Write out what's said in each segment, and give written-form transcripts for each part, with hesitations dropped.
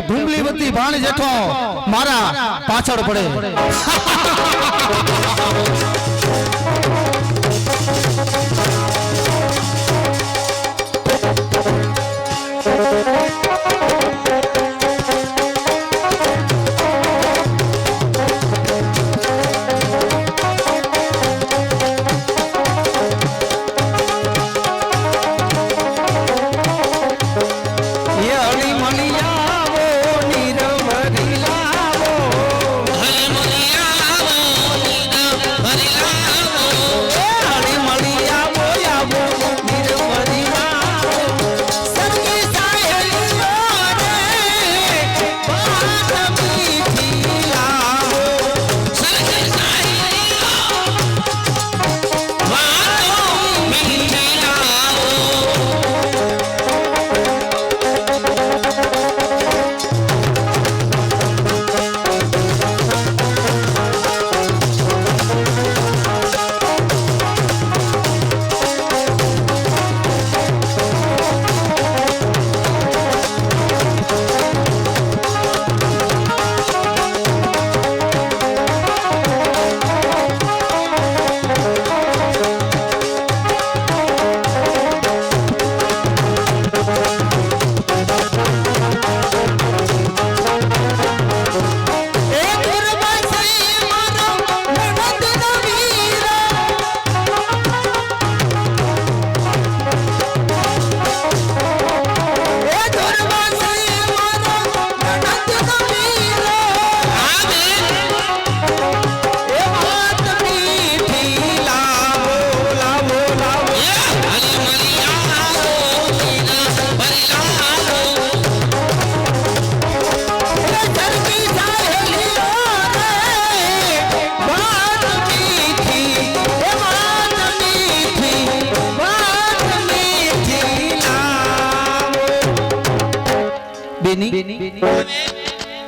ધુંબલીવતી ભાણ જેઠો મારા પાછળ પડે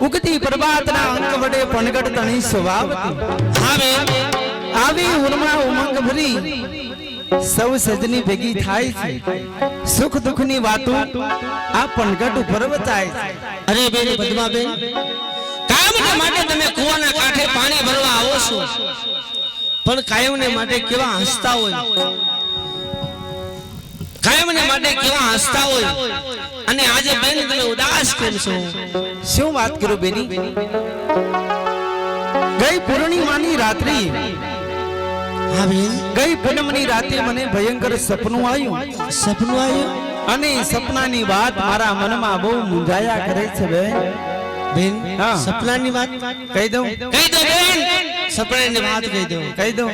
उगती प्रभातना अंक वडे पनगट तणी स्वभावती आवी उर्मा उमंग भरी सौ सजनी भेगी थाय छे सुख दुख नी वातो आ पनगट उपर वचाय छे। अरे बेरी बदमा बेन કાયમ ને માટે તમે કુવાના કાંઠે પાણી ભરવા આવો છો પણ કાયમ ને માટે કેવા હસતા હોય કાયમ ને માટે કેવા હસતા હોય અને આજે બેન તમે ઉદાસ કેમ છો શું વાત કરો બેની ગઈ પૂર્ણિમાની રાત્રિ હા બેન ગઈ પૂનમની રાતે મને ભયંકર સપનું આવ્યું અને સપનાની વાત મારા મનમાં બહુ મૂંઝાયા કરે છે બેન સપનાની વાત કહી દઉં બેન સપનાની વાત કહી દઉં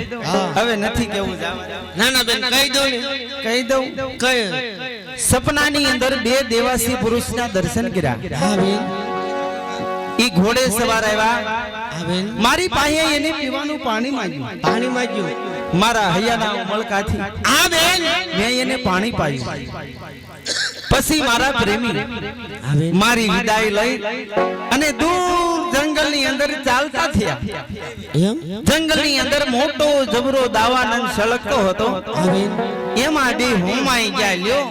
હવે નથી કેવું ના ના બેન કહી દઉં સપનાની અંદર બે દેવાસી પુરુષના દર્શન કર્યા હા બેન ઈ ઘોડે સવાર આવ્યા હા બેન મારી પાસે એને પીવાનું પાણી માંગ્યું મારા હૈયાના ઉમળકાથી હા બેન મેં એને પાણી પાયું પછી મારા પ્રેમી મારી વિદાય લઈ અને દૂર જંગલની અંદર ચાલતા થયા જંગલની અંદર મોટો જબરો દાવાનંદ સળગતો હતો એમાં બે હોમાઈ ગયા લ્યો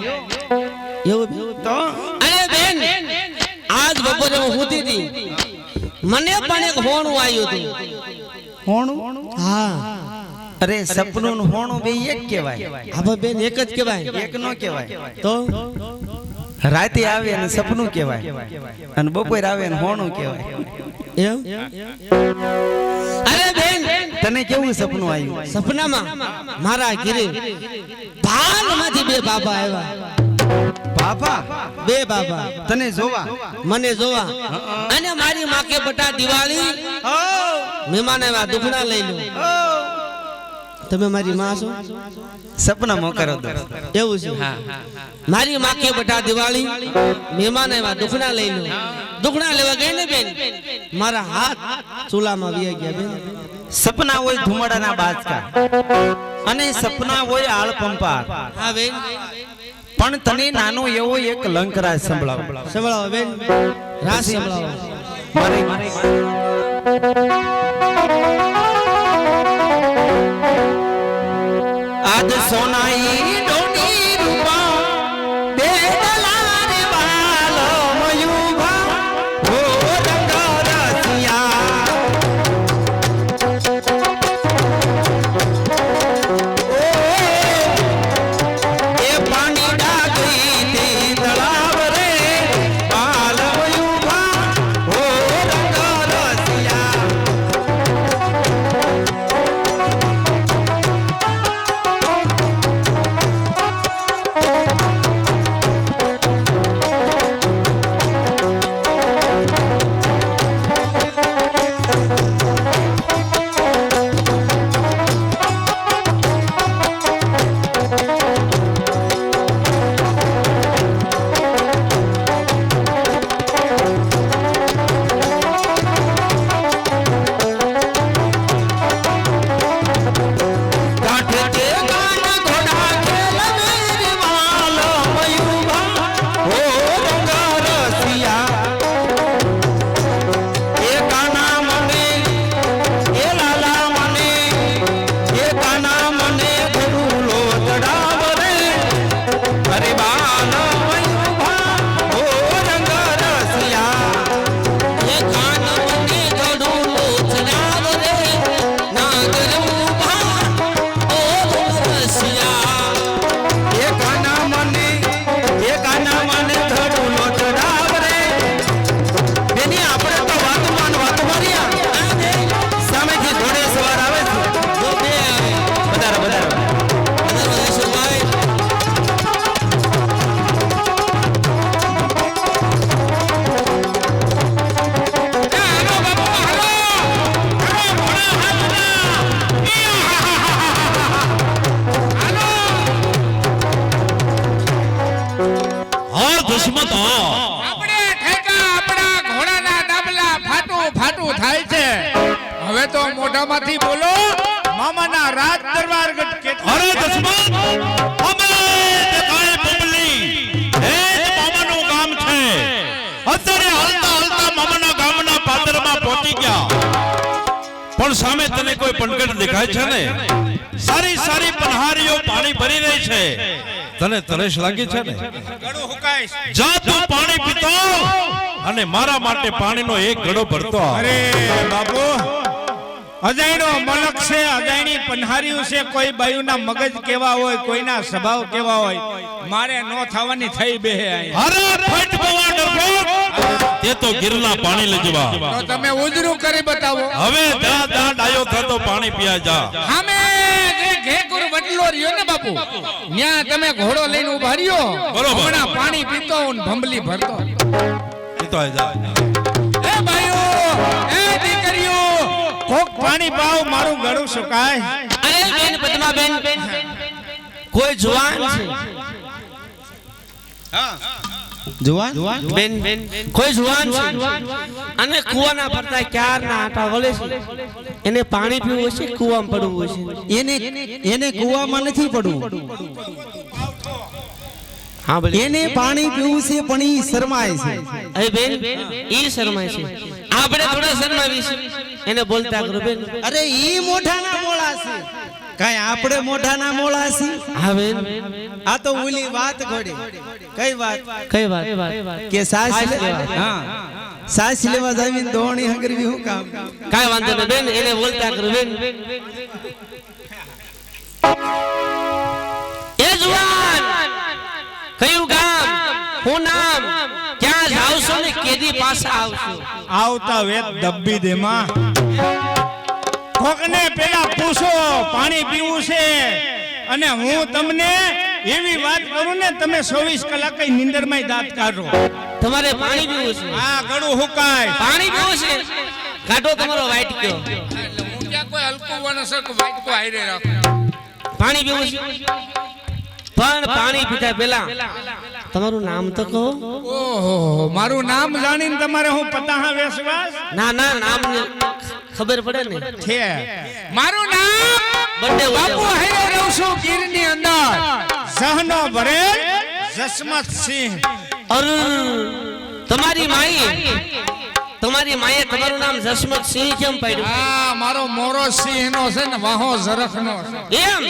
એવું તો અરે બેન આજ બપોરે હું સૂતી હતી મને પણ એક હોણું આવ્યું હતું હોણું હા અરે સપનું હોણું બે એક કહેવાય હા બેન એક જ કહેવાય એક નો કહેવાય તો રાતે આવે અને સપનું કહેવાય અને બપોર આવે ને હોણું કહેવાય એમ અરે બેન તને કેવું સપનું આવ્યું સપનામાં મારા ઘરે ભાનમાંથી બે બાબા આવ્યા બે બાબા તને જોવા મને જોવા અને મારી માકે બટા દિવાળી મહેમાન આવ્યા દુખણા લઈ લો તમે મારી માં છો સપના મોકરો એવું છે મારી માકે બટા દિવાળી મહેમાન આવ્યા દુખણા લઈ લો દુખણા લેવા ગઈ ને બેન મારા હાથ ચૂલામાં વી ગયા બેન સપના હોય ધુમાડાના બાજકા અને સપના હોય આળ પંપાર હા બેન પણ તને નાનો એવો એક લંકરાજ સંભળાવો બેન રાસ સંભળાવો મારે આજ સોનાઈ ડોની રૂપા બે દલાર વાલો મયુભા થાય છે હવે તો મોઢામાંથી બોલો મામાના રાજ દરબાર અરે દશમન અમે દેખાય બબલી એ મામાનું ગામ છે અત્યારે હાલતા હાલતા મામાના ગામના પાદરમાં પહોંચી ગયા પણ સામે તને કોઈ પંકજ દેખાય છે ને સારી સારી પનહારીઓ પાણી ભરી રહી છે તને તરસ લાગી છે ને ગળું હુકાય જા તું પાણી પીતો અને મારા માટે પાણીનો એક ઘડો ભરતો આવ. અરે બાપુ અજાયણો મલક છે અજાયણી પન્હાર્યું છે કોઈ બાયુના મગજ કેવા હોય કોઈના સ્વભાવ કેવા હોય મારે નો થવાની થઈ બે અરે ફટ પવા ડરપોક તે તો ગીરના પાણી લઈ જવા તો તમે ઉજરું કરી બતાવો હવે જા જા ડાયો થતો પાણી પીયા જા સામે જે ઘેકુર વડલો રહ્યો ને બાપુ ન્યા તમે ઘોડો લઈને ઉભા રહ્યો બરોબર. હમણાં પાણી પીતો હું ભંભલી ભરતો પીતો આય જા એ ભાઈઓ એ દીકરીઓ કોક પાણી પાવ મારું ગળું સુકાય અરે બેન પદ્માબેન કોઈ જુવાન છે જુવાન બેન કોઈ જુવાન છે અને કુવાના ફરતા ક્યારના આટા વળે છે એને પાણી પીવું હશે કુવામાં પડવું હશે એને કુવામાં નથી પડવું હા બોલે એને પાણી પીવું છે પણ ઈ શરમાય છે અરે બેન ઈ શરમાય છે આપણે થોડા શરમાવી છે એને બોલતા કરો બેન અરે ઈ મોઢાના મોળા છે કાઈ આપણે મોઢાના મોળા છે હા બેન આ તો ઓલી વાત ઘોડી કઈ વાત કઈ વાત કે સાસ સાસ લે- લેવા. હા સાસ લેવા જાવીને દોણી હંગરવી હું કામ કાઈ વાંધો નહીં બેન એને બોલતા કરો બેન એ જુવાન કયું ગામ હું નામ ક્યાં જાવ છો ને કેદી પાછા આવશો આવતા વેત દબ્બી દે માં કોકને પેલા પૂછો પાણી પીવું છે અને હું તમને એવી વાત કરું ને તમે 24 કલાક નીંદરમાં દાંત કાઢો તમારે પાણી પીવું છે આ ગળું હુકાય પાણી પીવું છે કાઢો તમારો વાઈટ કયો હું ક્યાં કોઈ હલકું વનસક વાઈટ કો આયરે રાખો પાણી પીવું છે પણ પાણી પીતા પહેલા તમારું નામ તો કહો ઓહો મારું નામ જાણીને તમારે હું પતાહા વેસવાસ ના ના નામ ખબર પડે ને છે મારું નામ બર્થડે બાપુ હેરે રહું છું ગીરની અંદર સહનો ભરે જસમત સિંહ અર તમારી માએ તમારું નામ જસમત સિંહ કેમ પાડ્યું આ મારો મોરો સિંહ નો છે ને વાહો ઝરખ નો એમ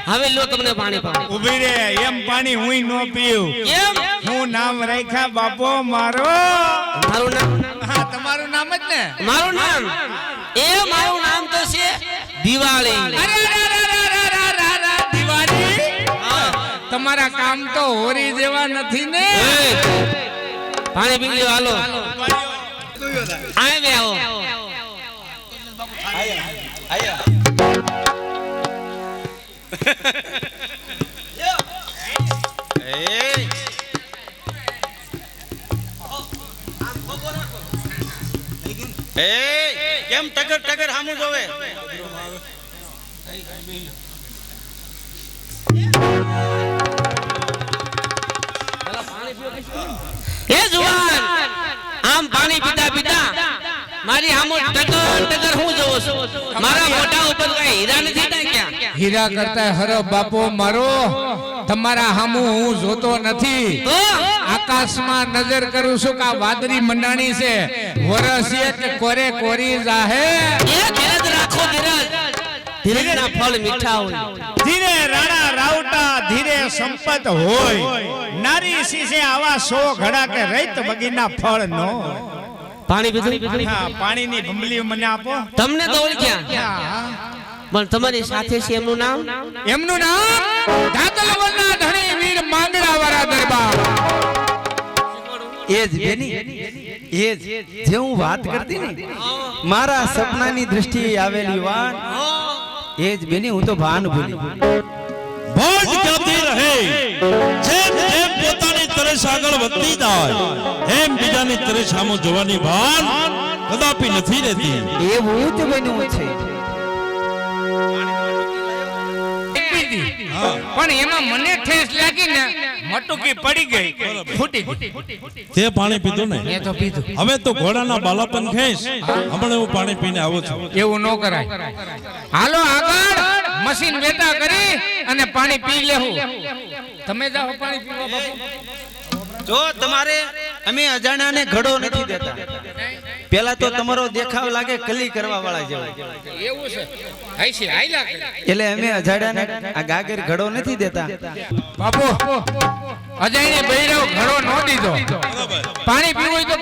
હવે લો તમને પાણી પાવ ઉભી રે એમ પાણી હુંય નો પીવું એમ હું નામ રાખ્યા બાપો મારો મારું નામ હા તમારું નામ જ ને મારું નામ મારું નામ તો છે દિવાળી અરે દિવાળી તમારા કામ તો હોરી જેવા નથી ને એ, પાણી પી લ્યો હાલો આય બે આવો કેમ ટગર ટગર સામું જોવે એ જુવાન આમ પાણી પીતા પીતા મારી આમો ટકર ટકર હું જોઉં છું મારા મોઢા ઉપર કઈ હીરા નથી તા ક્યાં હીરા કરતા હરફ બાપો મારો તમારા હામુ હું જોતો નથી તો આકાશમાં નજર કરું છું કે આ વાદળી મંડાણી છે વરસીએ કે કોરે કોરી જાહે એ ધીરજ રાખો ધીરજ ધીરજના ફળ મીઠા હોય ધીરે રાણા રાવટા ધીરે સંપત હોય નારી સીસે આવા 100 ઘડા કે રૈત બગીના ફળ નો પાણી પીધું હા પાણીની ભંબલી મને આપો તમને તો ઓળખ્યા પણ તમારી સાથે છે એમનું નામ એમનું નામ ધાતલવરના ધણી વીર માંગડા વાળા દરબાર એ જ બેની એ જ જે હું વાત કરતી ને મારા સપનાની દ્રષ્ટિએ આવેલી વાત એ જ બેની હું તો ભાન ભૂલી ભોજ કરતી રહે જેમ જેમ પોતાની તરસ આગળ વધતી જાય એમ બીજાની તરસ સામો જોવાની ભાન કદાપી નથી રહેતી એવું જ બન્યું છે પણ એમાં મને ઠેસ લાગી ને મટુકી પડી ગઈ ફૂટી ગઈ. તે પાણી પીધું ને મેં તો પીધું. હવે તો ઘોડાના બાલાપન ખેંચ હમણાં હું પાણી પીને આવું છું. એવું ન કરાય. હાલો આગળ મશીન બેટા કરી અને પાણી પી લેવું. તમે જાઓ પાણી પીવા બાપુ. જો તમારે અમે અજાણ્યાને ઘડો નથી દેતા. પેલા તો તમારો દેખાવ લાગે કલી કરવા વાળા જેવો, એવું છે હાઈસી હાઈલા કરે. એટલે અમે અજાણ્યાને આ ગાગર ઘડો નથી દેતા. બાપુ અજયને બૈરવ ઘડો ન દીધો. પાણી પીવું હોય તો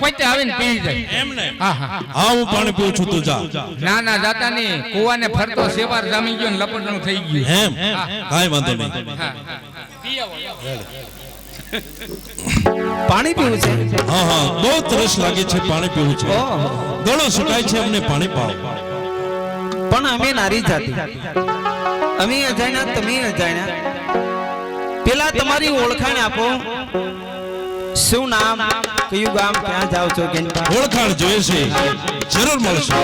પોતે આવીને પી જાય. એમ ને હા હા હા હું પાણી પીઉં છું તું જા. ના ના જાતા નહીં. કુવાને ફરતો સેવાર જામી ગયો ને લપટનું થઈ ગયું. એમ કાંઈ વાંધો નહીં. હા પી આવો. પાણી પીવું છે. હા હા બહુ તરસ લાગે છે, પાણી પીવું છે. ઓહો. ગળો સુકાય છે, અમને પાણી પાવ. પણ અમે નારી જાતિ, અમે અજાણ્યા તમે અજાણ્યા. પેલા તમારી ઓળખાણ આપો. શું નામ, કયું ગામ, ક્યાં જાવ છો? ઓળખાણ જોઈએ છે, જરૂર મળશે.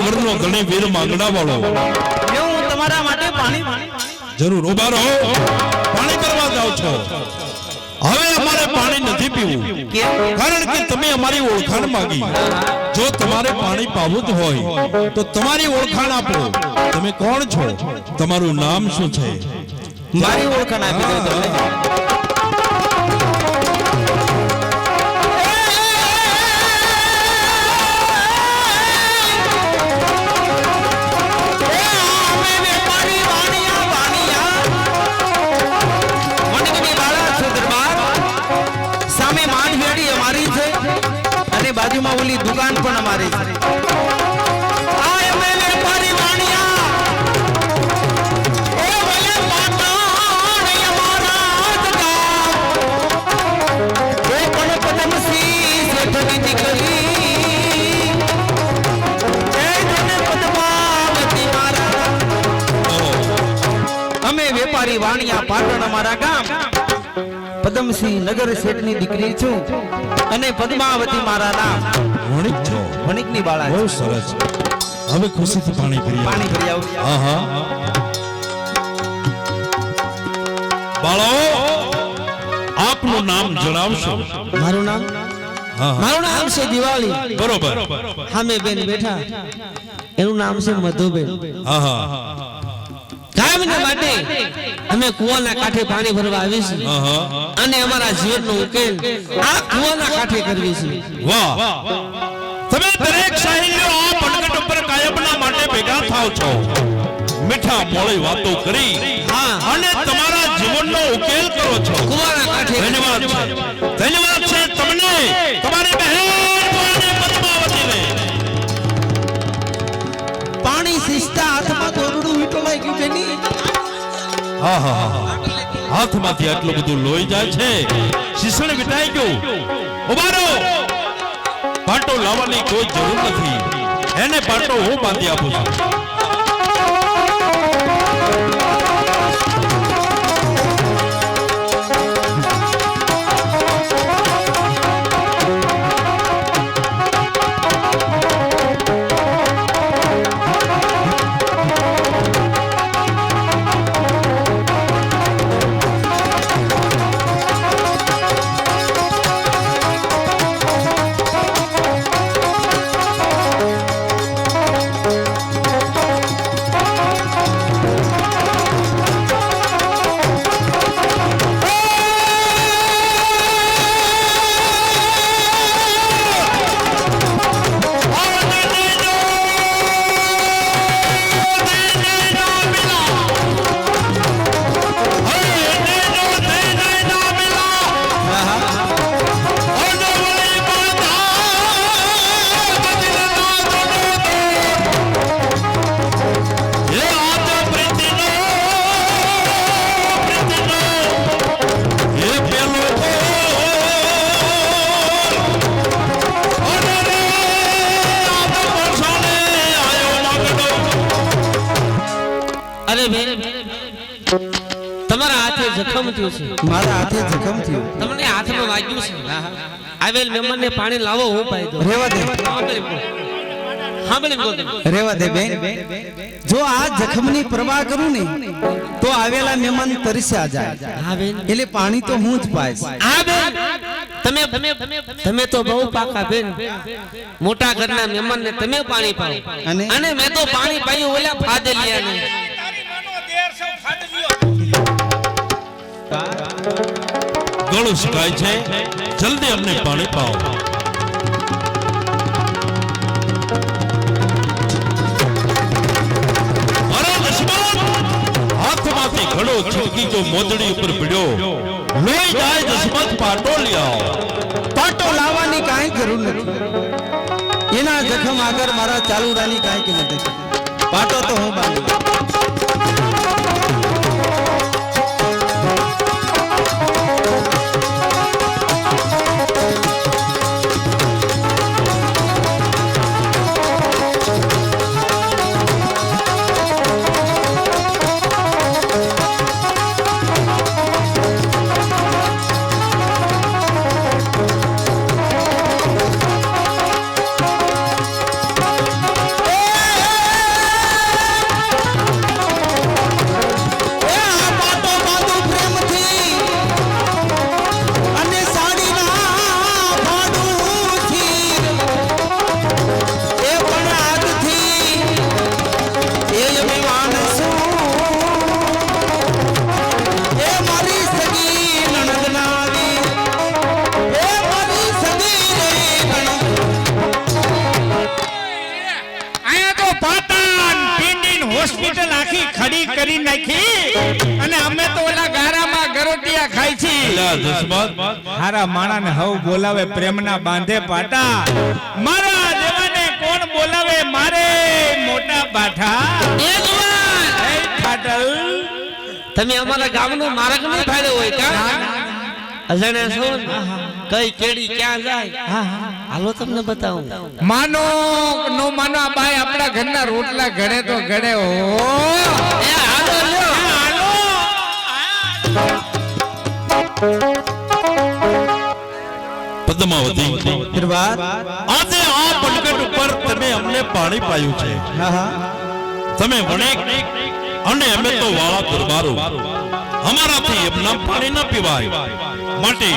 વર્ણો ગણે વીર માંગણા વાળો. હું તમારા માટે પાણી જરૂર ઉભા રહો. પાણી કરવા જાવ છો. હવે અમારે પાણી નથી પીવું, કારણ કે તમે અમારી ઓળખાણ માંગી. જો તમારે પાણી પાવું જ હોય તો તમારી ઓળખાણ આપો. તમે કોણ છો, તમારું નામ શું છે? મારી ઓળખાણ આપી દો તમને. બાજુમાં ઓલી દુકાન પણ અમારી છે. અમે વેપારી વાણિયા પાટણ અમારા ગામ. પદમસિંહ નગર શેઠની દીકરી છું અને પદ્માવતી મારા નામ. વણિક છો? વણિકની બાળા. બહુ સરસ. હવે ખુશીથી પાણી પી પાણી ભરી આવું. હા હા બાળો, આપનું નામ જણાવશો? મારું નામ હા મારું નામ છે દિવાળી. બરોબર. સામે બેન બેઠા, એનું નામ છે મધુબેન. હા હા કાયમના માટે અમે કુવાના કાંઠે પાણી ભરવા આવી છીએ હા હા અને અમારા જીવનનો ઉકેલ આ કુવાના કાંઠે કરવી છે. વાહ, તમે દરેક સાહિલ્યો આ પનગટ ઉપર કાયમના માટે ભેગા થાવ છો. મીઠા મોળી વાતો કરી હા અને તમારા જીવનનો ઉકેલ કરો છો. કુવાના કાંઠે. ધન્યવાદ છે, ધન્યવાદ છે તમને, તમારી બહેન પદ્માવતીને. પાણી સિસ્ટા હાથમાં દોરડું વીટોલાઈ ગયું બેની. હા હા હા હાથમાંથી આટલું બધું લોહી જાય છે, શીશણ વિટાઈ ગયું. ઉભા રહો. પાટો લાવવાની કોઈ જરૂર નથી, એને પાટો હું બાંધી આપું છું. અરે બેન તમારા હાથે જખમ થયું છે, મારા હાથે જખમ થયું, તમને હાથમાં વાગ્યું છે, આવેલ મહેમાનને પાણી લાવો હું પાઈ દઉં. રેવા દે, સાંભળી બોલ. રેવા દે બેન, જો આ જખમની પરવા કરું ને તો આવેલા મહેમાન તરસ્યા જાય. હા બેન, એટલે પાણી તો હું જ પાઈશ. હા બેન, તમે તો બહુ પાકા બેન, મોટા ઘરના મહેમાનને તમે પાણી પાઓ અને મેં તો પાણી પાયું ઓલા ફાદેલિયાને. ગળું સુકાય છે, જલ્દી અમને પાણી પાઓ. મારા દુશ્મન હાથમાંથી ઘડો છલકી જો મોજડી ઉપર પડ્યો, લોહી જાય દશમત પાટો લઈ આવો. પાટો લાવવાની કાંઈ જરૂર નથી, એના જખમ આગળ મારા ચાલુડાની કાંઈ કિંમત નથી. પાટો તો હું બાંધું. હોસ્પિટલ આખી ખડી કરી નાખી અને અમે તો ઓલા ગારામાં ગરોટિયા ખાઈ છી. અલ્યા દશમત, હારા માણાને હવ બોલાવે પ્રેમના બાંધે પાટા, મારા દેવાને કોણ બોલાવે મારે મોટા બાઠા. એ જુવાન, એ ખાટલ તમે અમારા ગામનો માર્ગ નહીં ફાડ્યો હોય કા? અજાણ્યા છો ને? કઈ કેડી ક્યાં જાય? હાલો તમને બતાવું. માનો નો માનો આ બાઈ આપણા ઘરના રોટલા ઘડે તો ઘડે. ઓ એ હાલો લ્યો. હાલો પદ્માવતી, દરબાર, આજે આ પંકજ ઉપર તમે અમને પાણી પાયું છે. હા હા, તમે વણેક અને અમે તો વાળા દરબારો, અમારાથી એમના પાણી ન પીવાય. માટે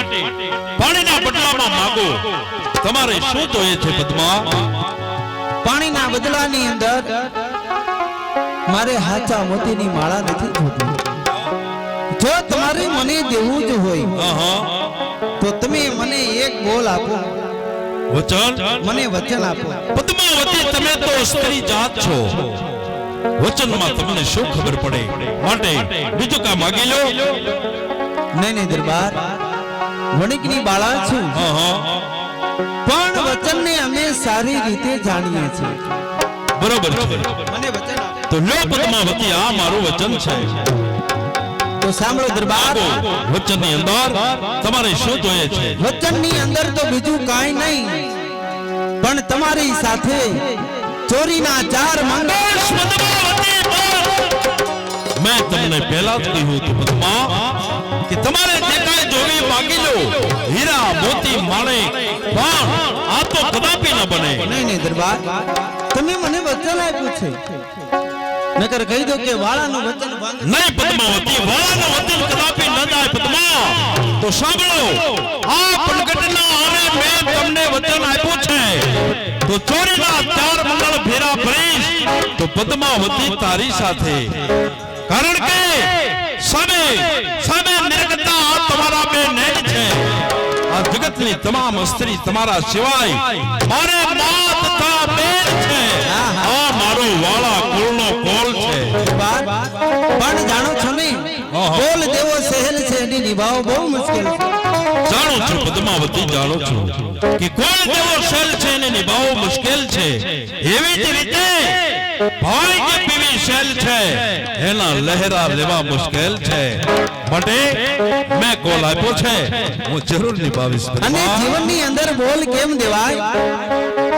પાણીના બદલામાં માંગો. તમારે શું જોઈએ છે પદ્મા? પાણીના બદલાની અંદર મારે હાચા મોતીની માળા નથી જોતી. જો તમારે મને દેવું જ હોય આહા, તો તમે મને એક બોલ આપો, વચન. મને વચન આપો. પદ્માવતી, તમે તો સ્ત્રી જાત છો, વચનમાં તમને શું ખબર પડે? માટે બીજું કામ માગી લો. નહીં નહીં દરબાર, વણિકની બાળા છું, આહા, પણ વચનને અમે સારી રીતે જાણીએ છીએ. બરોબર છે. મને વચન આપો. તો લો પદ્માવતી, આ મારું વચન છે. તો સાંભળો દરબાર, વચનની અંદર તમારે શું જોઈએ છે? વચનની અંદર તો બીજું કાંઈ નહીં, પણ તમારી સાથે ચોરીના 4 મંગળ. મેં તમને પહેલા જ કહ્યું હતું પદ્મા કે તમારે જે કાંઈ જોવી માગી લો, હીરા મોતી માણેક, પણ આ તો કદાપી ન બને. નહીં નહીં દરબાર, તમે મને વચન આપ્યું છે, નકર કહી દો કે વાળાનું વચન ભંગ. નહીં પદ્માવતી, વાળાનું વચન કદાપી ન જાય. પદ્મા, તો સાંભળો, આ પનગટના આને મેં તમને વચન આપ્યું છે, તો ચોરીના 4 મંગળ ભેરા ભરીશ તો પદ્માવતી તારી સાથે. કારણ કે સામે સામે નિર્ગતા આ તમારા બે નેજ છે. આ જગતની તમામ સ્ત્રી તમારા સિવાય મારે મા તથા બેન છે. આ મારો વાળા કુળનો કોલ છે. દરબાર, પણ જાણો છો ને, બોલ દેવો સહેલ છે, એની નિભાવ બહુ મુશ્કેલ છે. જાણો છો પદ્માવતી, જાણો છો કે કોણ જેવો શેલ છે એને નિભાવવો મુશ્કેલ છે. એવી જ રીતે ભાઈ કે પીવી શેલ છે એના લહેરા લેવા મુશ્કેલ છે. માટે મેં કોલ આપ્યો છે, હું જરૂર નિભાવીશ. અને જીવનની અંદર બોલ કેમ દેવાય?